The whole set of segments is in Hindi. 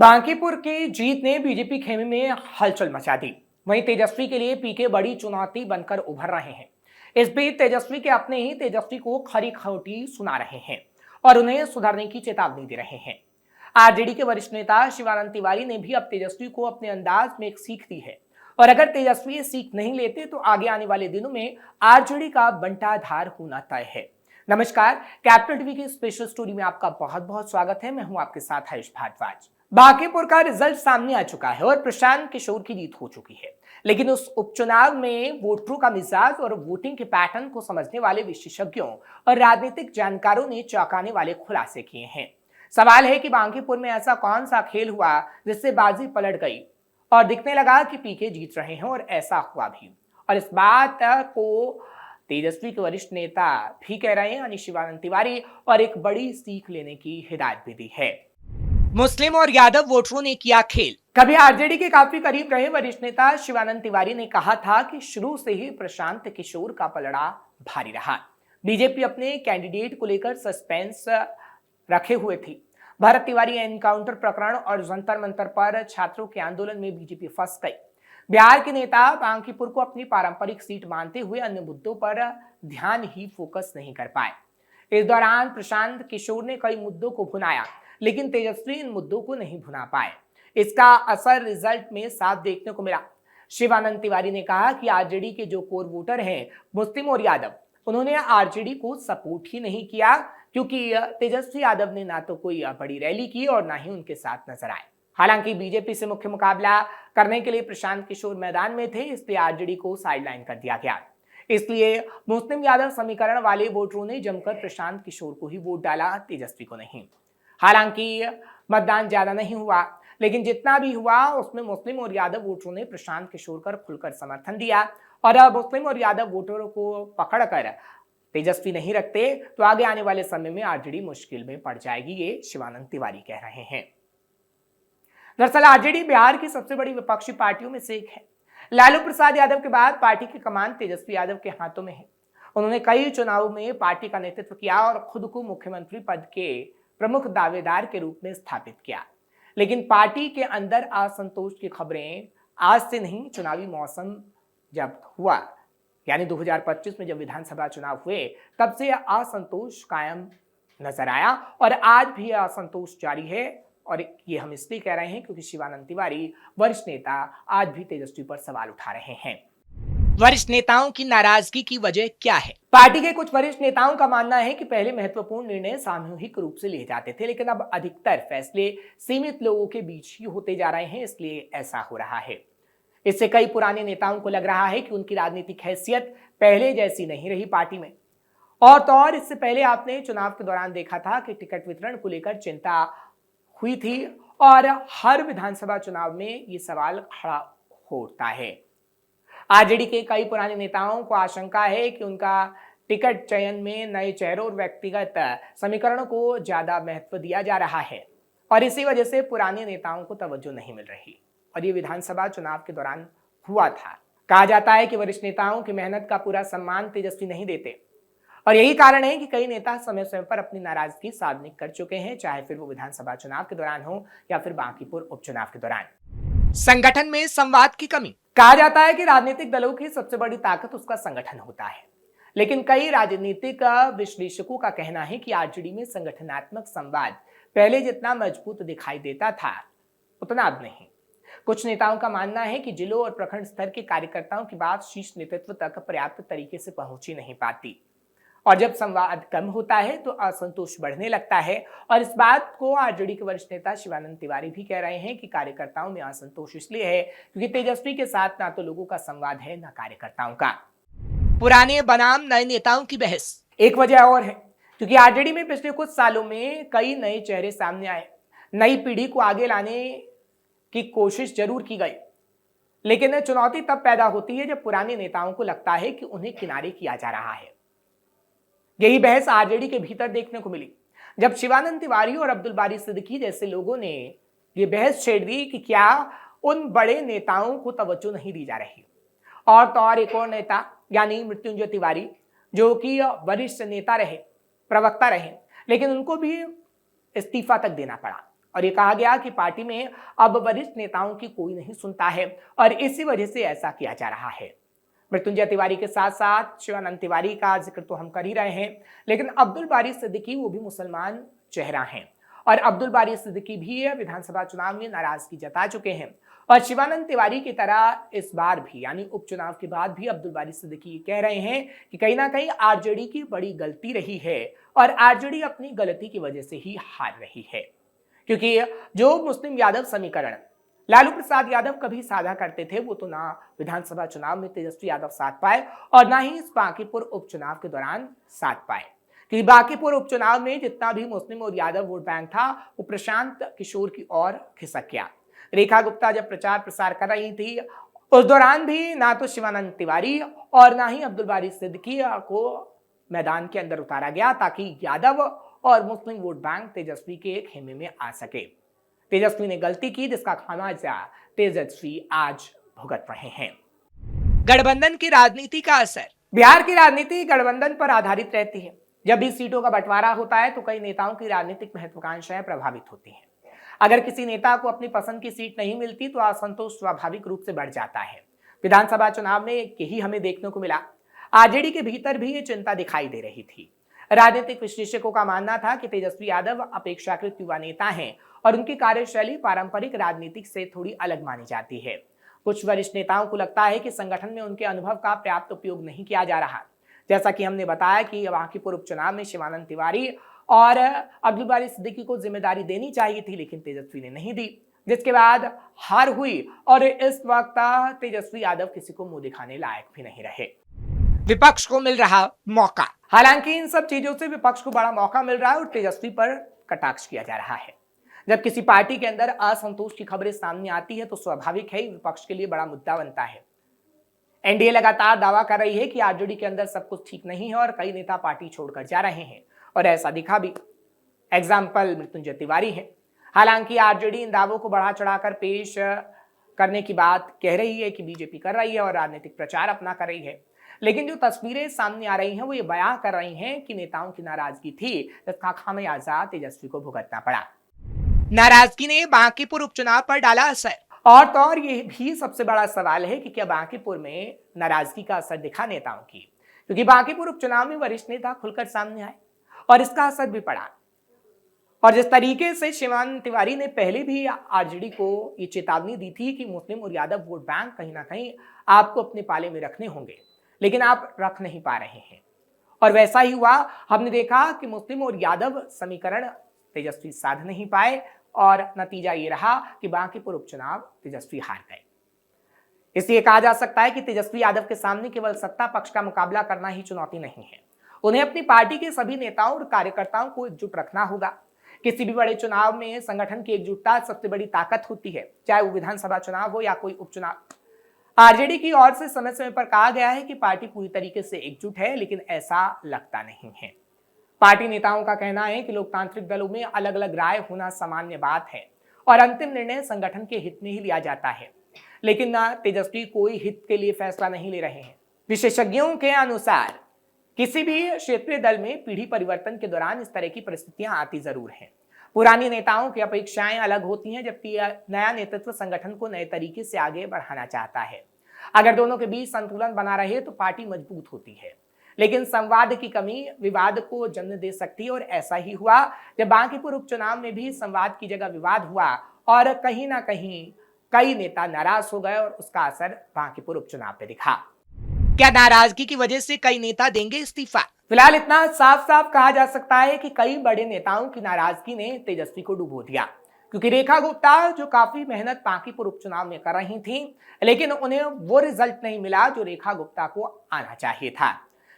बांकीपुर की जीत ने बीजेपी खेमे में हलचल मचा दी। वहीं तेजस्वी के लिए पीके बड़ी चुनौती बनकर उभर रहे हैं। इस बीच तेजस्वी के अपने ही तेजस्वी को खरी खोटी सुना रहे हैं और उन्हें सुधरने की चेतावनी दे रहे हैं। आरजेडी के वरिष्ठ नेता शिवानंद तिवारी ने भी अब तेजस्वी को अपने अंदाज में एक सीख दी है और अगर तेजस्वी ये सीख नहीं लेते तो आगे आने वाले दिनों में आरजेडी का बंटाधार होना तय है। नमस्कार, कैपिटल टीवी की स्पेशल स्टोरी में आपका बहुत बहुत स्वागत है। मैं हूं आपके साथ हरीश भारद्वाज। बांकीपुर का रिजल्ट सामने आ चुका है और प्रशांत किशोर की जीत हो चुकी है, लेकिन उस उपचुनाव में वोटरों का मिजाज और वोटिंग के पैटर्न को समझने वाले विशेषज्ञों और राजनीतिक जानकारों ने चौंकाने वाले खुलासे किए हैं। सवाल है कि बांकीपुर में ऐसा कौन सा खेल हुआ जिससे बाजी पलट गई और दिखने लगा कि पीके जीत रहे हैं, और ऐसा हुआ भी। और इस बात को तेजस्वी के वरिष्ठ नेता भी कह रहे हैं, यानी शिवानंद तिवारी, और एक बड़ी सीख लेने की हिदायत भी दी है। मुस्लिम और यादव वोटरों ने किया खेल। कभी आरजेडी के काफी करीब रहे वरिष्ठ नेता शिवानंद तिवारी ने कहा था कि शुरू से ही प्रशांत किशोर का पलड़ा भारी रहा। बीजेपी अपने कैंडिडेट को लेकर सस्पेंस रखे हुए थी। भरत तिवारी एनकाउंटर प्रकरण और जंतर मंतर पर छात्रों के आंदोलन में बीजेपी फंस गई। बिहार के नेता बांकीपुर को अपनी पारंपरिक सीट मानते हुए अन्य मुद्दों पर ध्यान ही फोकस नहीं कर पाए। इस दौरान प्रशांत किशोर ने कई मुद्दों को भुनाया, लेकिन तेजस्वी इन मुद्दों को नहीं भुना पाए। इसका असर रिजल्ट में साफ देखने को मिला। शिवानंद तिवारी ने कहा कि आरजेडी के जो कोर वोटर हैं, मुस्लिम और यादव, उन्होंने आरजेडी को सपोर्ट ही नहीं किया, क्योंकि तेजस्वी यादव ने ना तो कोई बड़ी रैली की और ना ही उनके साथ नजर आए। हालांकि बीजेपी से मुख्य मुकाबला करने के लिए प्रशांत किशोर मैदान में थे, इसलिए आरजेडी को साइडलाइन कर दिया गया। इसलिए मुस्लिम यादव समीकरण वाले वोटरों ने जमकर प्रशांत किशोर को ही वोट डाला, तेजस्वी को नहीं। हालांकि मतदान ज्यादा नहीं हुआ, लेकिन जितना भी हुआ उसमें मुस्लिम और यादव वोटरों ने प्रशांत किशोर कर खुलकर समर्थन दिया। और अब मुस्लिम और यादव वोटरों को पकड़कर तेजस्वी नहीं रखते तो आगे आने वाले समय में आरजेडी मुश्किल में पड़ जाएगी, ये शिवानंद तिवारी कह रहे हैं। दरअसल आरजेडी बिहार की सबसे बड़ी विपक्षी पार्टियों में से एक है। लालू प्रसाद यादव के बाद पार्टी की कमान तेजस्वी यादव के हाथों में है। उन्होंने कई चुनावों में पार्टी का नेतृत्व किया और खुद को मुख्यमंत्री पद के प्रमुख दावेदार के रूप में स्थापित किया। लेकिन पार्टी के अंदर असंतोष की खबरें आज से नहीं, चुनावी मौसम जब हुआ, यानी 2025 में जब विधानसभा चुनाव हुए, तब से असंतोष कायम नजर आया और आज भी असंतोष जारी है। और ये हम इसलिए कह रहे हैं क्योंकि शिवानंद तिवारी, वरिष्ठ नेता, आज भी तेजस्वी पर सवाल उठा रहे हैं। वरिष्ठ नेताओं की नाराजगी की वजह क्या है? पार्टी के कुछ वरिष्ठ नेताओं का मानना है कि पहले महत्वपूर्ण निर्णय सामूहिक रूप से लिए जाते थे, लेकिन अब अधिकतर फैसले सीमित लोगों के बीच ही होते जा रहे हैं, इसलिए ऐसा हो रहा है। इससे कई पुराने नेताओं को लग रहा है कि उनकी राजनीतिक हैसियत पहले जैसी नहीं रही पार्टी में। और तो और इससे पहले आपने चुनाव के दौरान देखा था कि टिकट वितरण को लेकर चिंता हुई थी और हर विधानसभा चुनाव में ये सवाल खड़ा होता है। आरजेडी के कई पुराने नेताओं को आशंका है कि उनका टिकट चयन में नए चेहरों और व्यक्तिगत समीकरणों को ज्यादा महत्व दिया जा रहा है और इसी वजह से पुराने नेताओं को तवज्जो नहीं मिल रही। और ये विधानसभा चुनाव के दौरान हुआ था। कहा जाता है कि वरिष्ठ नेताओं की मेहनत का पूरा सम्मान तेजस्वी नहीं देते और यही कारण है कि कई नेता समय समय पर अपनी नाराजगी सार्वजनिक कर चुके हैं, चाहे फिर वो विधानसभा चुनाव के दौरान हो या फिर बांकीपुर उपचुनाव के दौरान। संगठन में संवाद की कमी। कहा जाता है कि राजनीतिक दलों की सबसे बड़ी ताकत उसका संगठन होता है, लेकिन कई राजनीतिक विश्लेषकों का कहना है कि आरजेडी में संगठनात्मक संवाद पहले जितना मजबूत दिखाई देता था उतना अब नहीं। कुछ नेताओं का मानना है कि जिलों और प्रखंड स्तर के कार्यकर्ताओं की बात शीर्ष नेतृत्व तक पर्याप्त तरीके से पहुंच ही नहीं पाती और जब संवाद कम होता है तो असंतोष बढ़ने लगता है। और इस बात को आरजेडी के वरिष्ठ नेता शिवानंद तिवारी भी कह रहे हैं कि कार्यकर्ताओं में असंतोष इसलिए है क्योंकि तेजस्वी के साथ ना तो लोगों का संवाद है ना कार्यकर्ताओं का। पुराने बनाम नए नेताओं की बहस। एक वजह और है क्योंकि आरजेडी में पिछले कुछ सालों में कई नए चेहरे सामने आए। नई पीढ़ी को आगे लाने की कोशिश जरूर की गई, लेकिन चुनौती तब पैदा होती है जब पुराने नेताओं को लगता है कि उन्हें किनारे किया जा रहा है। यही बहस आरजेडी के भीतर देखने को मिली जब शिवानंद तिवारी और अब्दुल बारी सिद्दीकी जैसे लोगों ने यह बहस छेड़ दी कि क्या उन बड़े नेताओं को तवज्जो नहीं दी जा रही। और तो और एक और नेता यानी मृत्युंजय तिवारी, जो कि वरिष्ठ नेता रहे, प्रवक्ता रहे, लेकिन उनको भी इस्तीफा तक देना पड़ा और ये कहा गया कि पार्टी में अब वरिष्ठ नेताओं की कोई नहीं सुनता है और इसी वजह से ऐसा किया जा रहा है। मृत्युंजय तिवारी के साथ साथ शिवानंद तिवारी का जिक्र तो हम कर ही रहे हैं, लेकिन अब्दुल बारी सिद्दीकी वो भी मुसलमान चेहरा हैं और अब्दुल बारी सिद्दीकी भी विधानसभा चुनाव में नाराजगी जता चुके हैं और शिवानंद तिवारी की तरह इस बार भी यानी उपचुनाव के बाद भी अब्दुल बारी सिद्दीकी कह रहे हैं कि कहीं ना कहीं आरजेडी की बड़ी गलती रही है और आरजेडी अपनी गलती की वजह से ही हार रही है, क्योंकि जो मुस्लिम यादव समीकरण लालू प्रसाद यादव कभी साझा करते थे वो तो ना विधानसभा चुनाव में तेजस्वी यादव साथ पाए और ना ही इस बांकीपुर उपचुनाव के दौरान साथ पाए, कि बांकीपुर उपचुनाव में जितना भी मुस्लिम और यादव वोट बैंक था वो प्रशांत किशोर की ओर खिसक गया। रेखा गुप्ता जब प्रचार प्रसार कर रही थी उस दौरान भी ना तो शिवानंद तिवारी और ना ही अब्दुल बारी सिद्दीकी को मैदान के अंदर उतारा गया ताकि यादव और मुस्लिम वोट बैंक तेजस्वी के खेमे में आ सके। तेजस्वी ने गलती की जिसका खामियाजा तेजस्वी आज भुगत रहे हैं। गठबंधन की राजनीति का असर। बिहार की राजनीति गठबंधन पर आधारित रहती है। जब भी सीटों का बंटवारा होता है तो कई नेताओं की राजनीतिक महत्वाकांक्षाएं प्रभावित होती हैं। अगर किसी नेता को अपनी पसंद की सीट नहीं मिलती तो असंतोष स्वाभाविक रूप से बढ़ जाता है। विधानसभा चुनाव में यही हमें देखने को मिला। आरजेडी के भीतर भी ये चिंता दिखाई दे रही थी। राजनीतिक विश्लेषकों का मानना था कि तेजस्वी यादव अपेक्षाकृत युवा नेता हैं और उनकी कार्यशैली पारंपरिक राजनीतिक से थोड़ी अलग मानी जाती है। कुछ वरिष्ठ नेताओं को लगता है कि संगठन में उनके अनुभव का पर्याप्त उपयोग नहीं किया जा रहा। जैसा कि हमने बताया कि बांकीपुर उपचुनाव में शिवानंद तिवारी और अब्दुल बारी सिद्दीकी को जिम्मेदारी देनी चाहिए थी, लेकिन तेजस्वी ने नहीं दी, जिसके बाद हार हुई और इस वक्त तेजस्वी यादव किसी को मुंह दिखाने लायक भी नहीं रहे। विपक्ष को मिल रहा मौका। हालांकि इन सब चीजों से विपक्ष को बड़ा मौका मिल रहा है और तेजस्वी पर कटाक्ष किया जा रहा है। जब किसी पार्टी के अंदर असंतोष की खबरें सामने आती है तो स्वाभाविक है विपक्ष के लिए बड़ा मुद्दा बनता है। एनडीए लगातार दावा कर रही है कि आरजेडी के अंदर सब कुछ ठीक नहीं है और कई नेता पार्टी छोड़कर जा रहे हैं और ऐसा दिखा भी। एग्जाम्पल मृत्युंजय तिवारी है। हालांकि आरजेडी इन दावों को बढ़ा चढ़ाकर पेश करने की बात कह रही है कि बीजेपी कर रही है और राजनीतिक प्रचार अपना कर रही है, लेकिन जो तस्वीरें सामने आ रही हैं वो ये बयां कर रही हैं कि नेताओं की नाराजगी थी जिसका खामियाजा तेजस्वी को भुगतना पड़ा। नाराजगी ने बांकीपुर उपचुनाव पर डाला असर। और तो और ये भी सबसे बड़ा सवाल है कि क्या बांकीपुर में नाराजगी का असर दिखा नेताओं की, क्योंकि बांकीपुर उपचुनाव में वरिष्ठ नेता खुलकर सामने आए और इसका असर भी पड़ा। और जिस तरीके से शिवानंद तिवारी ने पहले भी आरजेडी को ये चेतावनी दी थी कि मुस्लिम और यादव वोट बैंक कहीं ना कहीं आपको अपने पाले में रखने होंगे, लेकिन आप रख नहीं पा रहे हैं और वैसा ही हुआ। हमने देखा कि मुस्लिम और यादव समीकरण तेजस्वी साध नहीं पाए और नतीजा ये रहा कि बांकीपुर उपचुनाव तेजस्वी हार गए। इसलिए कहा जा सकता है कि तेजस्वी यादव के सामने केवल सत्ता पक्ष का मुकाबला करना ही चुनौती नहीं है, उन्हें अपनी पार्टी के सभी नेताओं और कार्यकर्ताओं को एकजुट रखना होगा। किसी भी बड़े चुनाव में संगठन की एकजुटता सबसे बड़ी ताकत होती है, चाहे वो विधानसभा चुनाव हो या कोई उपचुनाव। आरजेडी की ओर से समय समय पर कहा गया है कि पार्टी पूरी तरीके से एकजुट है, लेकिन ऐसा लगता नहीं है। पार्टी नेताओं का कहना है कि लोकतांत्रिक दलों में अलग अलग राय होना सामान्य बात है और अंतिम निर्णय संगठन के हित में ही लिया जाता है, लेकिन तेजस्वी कोई हित के लिए फैसला नहीं ले रहे हैं। विशेषज्ञों के अनुसार किसी भी क्षेत्रीय दल में पीढ़ी परिवर्तन के दौरान इस तरह की परिस्थितियां आती जरूर हैं। पुराने नेताओं की अपेक्षाएं अलग होती हैं, जबकि नया नेतृत्व संगठन को नए तरीके से आगे बढ़ाना चाहता है। अगर दोनों के बीच संतुलन बना रहे तो पार्टी मजबूत होती है, लेकिन संवाद की कमी विवाद को जन्म दे सकती है और ऐसा ही हुआ जब बांकीपुर उपचुनाव में भी संवाद की जगह विवाद हुआ और कहीं ना कहीं कई नेता नाराज हो गए और उसका असर बांकीपुर उपचुनाव पे दिखा। क्या नाराजगी की वजह से कई नेता देंगे इस्तीफा? फिलहाल इतना साफ साफ कहा जा सकता है कि कई बड़े नेताओं की नाराजगी ने तेजस्वी को डुबो दिया, क्योंकि रेखा गुप्ता जो काफी मेहनत बांकीपुर उपचुनाव में कर रही थी, लेकिन उन्हें वो रिजल्ट नहीं मिला जो रेखा गुप्ता को आना चाहिए था,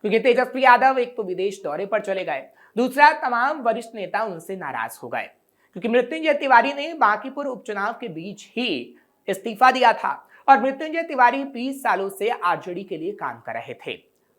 क्योंकि तेजस्वी यादव एक तो विदेश दौरे पर चले गए, दूसरा तमाम वरिष्ठ नेता उनसे नाराज हो गए, क्योंकि मृत्युंजय तिवारी ने बांकीपुर उपचुनाव के बीच ही इस्तीफा दिया था और मृत्युंजय तिवारी 20 सालों से आरजेडी के लिए काम कर रहे थे।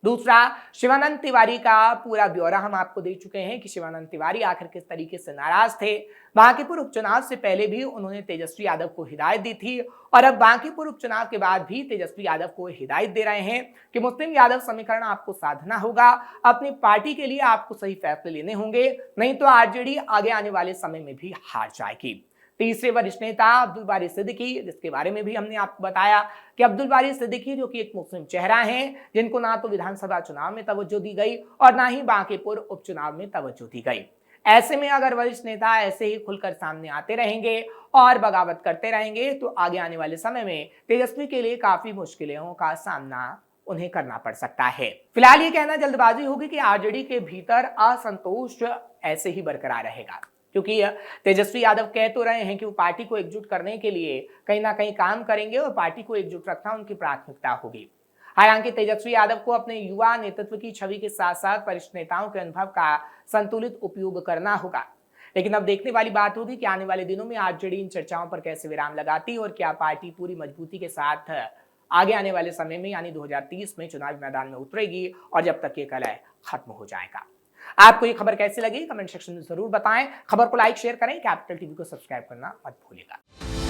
दूसरा, शिवानंद तिवारी का पूरा ब्यौरा हम आपको दे चुके हैं कि शिवानंद तिवारी आखिर किस तरीके से नाराज थे। बांकीपुर उपचुनाव से पहले भी उन्होंने तेजस्वी यादव को हिदायत दी थी और अब बांकीपुर उपचुनाव के बाद भी तेजस्वी यादव को हिदायत दे रहे हैं कि मुस्लिम यादव समीकरण आपको साधना होगा, अपनी पार्टी के लिए आपको सही फैसले लेने होंगे, नहीं तो आरजेडी आगे आने वाले समय में भी हार जाएगी। तीसरे वरिष्ठ नेता अब्दुल बारी सिद्दीकी, जिसके बारे में भी हमने आपको बताया कि अब्दुल बारी सिद्दीकी जो कि एक मुस्लिम चेहरा हैं, जिनको ना तो विधानसभा चुनाव में तवज्जो दी गई और ना ही बांकीपुर उपचुनाव में तवज्जो दी गई। ऐसे में अगर वरिष्ठ नेता ऐसे ही खुलकर सामने आते रहेंगे और बगावत करते रहेंगे तो आगे आने वाले समय में तेजस्वी के लिए काफी मुश्किलों का सामना उन्हें करना पड़ सकता है। फिलहाल ये कहना जल्दबाजी होगी कि आरजेडी के भीतर असंतोष ऐसे ही बरकरार रहेगा, क्योंकि तेजस्वी यादव कह तो रहे हैं कि वो पार्टी को एकजुट करने के लिए कहीं ना कहीं काम करेंगे और पार्टी को एकजुट रखना उनकी प्राथमिकता होगी। हालांकि तेजस्वी यादव को अपने युवा नेतृत्व की छवि के साथ साथ वरिष्ठ नेताओं के अनुभव का संतुलित उपयोग करना होगा। लेकिन अब देखने वाली बात होगी कि आने वाले दिनों में आरजेडी इन चर्चाओं पर कैसे विराम लगाती और क्या पार्टी पूरी मजबूती के साथ आगे आने वाले समय में यानी 2030 में चुनावी मैदान में उतरेगी और जब तक ये कलह खत्म हो जाएगा। आपको ये खबर कैसी लगी कमेंट सेक्शन में जरूर बताएं। खबर को लाइक शेयर करें, कैपिटल टीवी को सब्सक्राइब करना मत भूलिएगा।